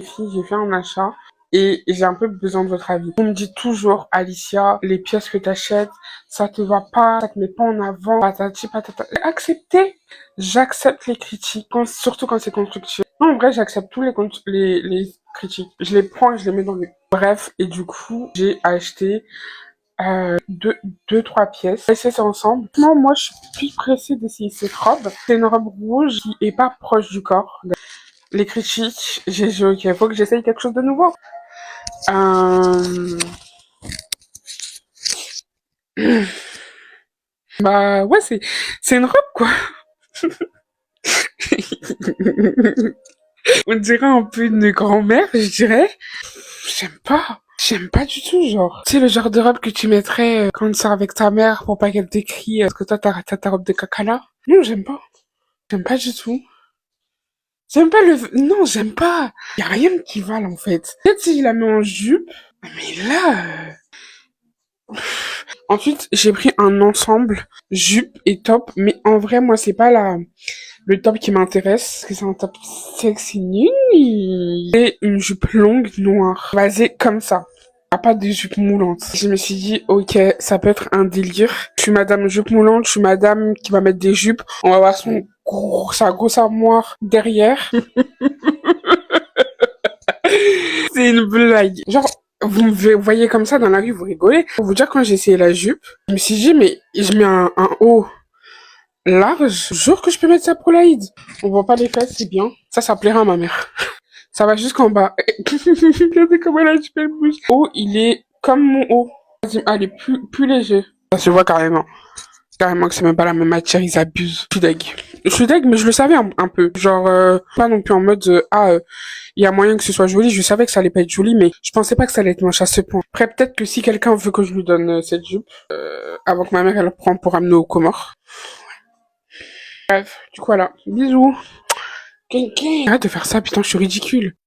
Filles, j'ai fait un achat et j'ai un peu besoin de votre avis. On me dit toujours, Alicia, les pièces que t'achètes, ça te va pas, ça te met pas en avant, patati patata. Accepter, j'accepte les critiques, surtout quand c'est constructif. Non, en vrai, j'accepte tous les critiques. Je les prends et je les mets dans le... Bref, et du coup, j'ai acheté trois pièces. On va essayer ça ensemble. Non, moi, je suis plus pressée d'essayer cette robe. C'est une robe rouge qui est pas proche du corps. Les critiques, j'ai dit ok, faut que j'essaye quelque chose de nouveau. Euh... Bah ouais, c'est une robe quoi. On dirait un peu une grand-mère, je dirais. J'aime pas. J'aime pas du tout, genre. Tu sais, le genre de robe que tu mettrais quand tu sors avec ta mère pour pas qu'elle t'écrie parce que toi, t'as ta robe de caca là. Non, j'aime pas. J'aime pas du tout. J'aime pas le... Non, j'aime pas. Y a rien qui va, là, en fait. Peut-être si je la mets en jupe. Mais là... Ensuite, j'ai pris un ensemble jupe et top. Mais en vrai, moi, c'est pas le top qui m'intéresse. Parce que c'est un top sexy. Et une jupe longue noire. Basée comme ça. Pas des jupes moulantes. Je me suis dit, ok, ça peut être un délire. Je suis madame jupe moulante, je suis madame qui va mettre des jupes. On va voir sa grosse armoire derrière. C'est une blague. Genre, vous me voyez comme ça dans la rue, vous rigolez. Pour vous dire, quand j'ai essayé la jupe, je me suis dit, mais je mets un haut large. Jure que je peux mettre ça pour l'Aïd. On voit pas les fesses, c'est bien. Ça plaira à ma mère. Ça va jusqu'en bas. Regardez comment la jupe elle bouge. Oh, il est comme mon haut. Elle est plus léger. Ça se voit carrément. Carrément que c'est même pas la même matière, ils abusent. Je suis deg. Je suis deg, mais je le savais un peu. Genre, pas non plus en mode, il y a moyen que ce soit joli. Je savais que ça allait pas être joli, mais je pensais pas que ça allait être moche à ce point. Après, peut-être que si quelqu'un veut que je lui donne cette jupe, avant que ma mère elle le prenne pour amener aux Comores. Bref, du coup voilà. Bisous. Arrête de faire ça, putain, je suis ridicule.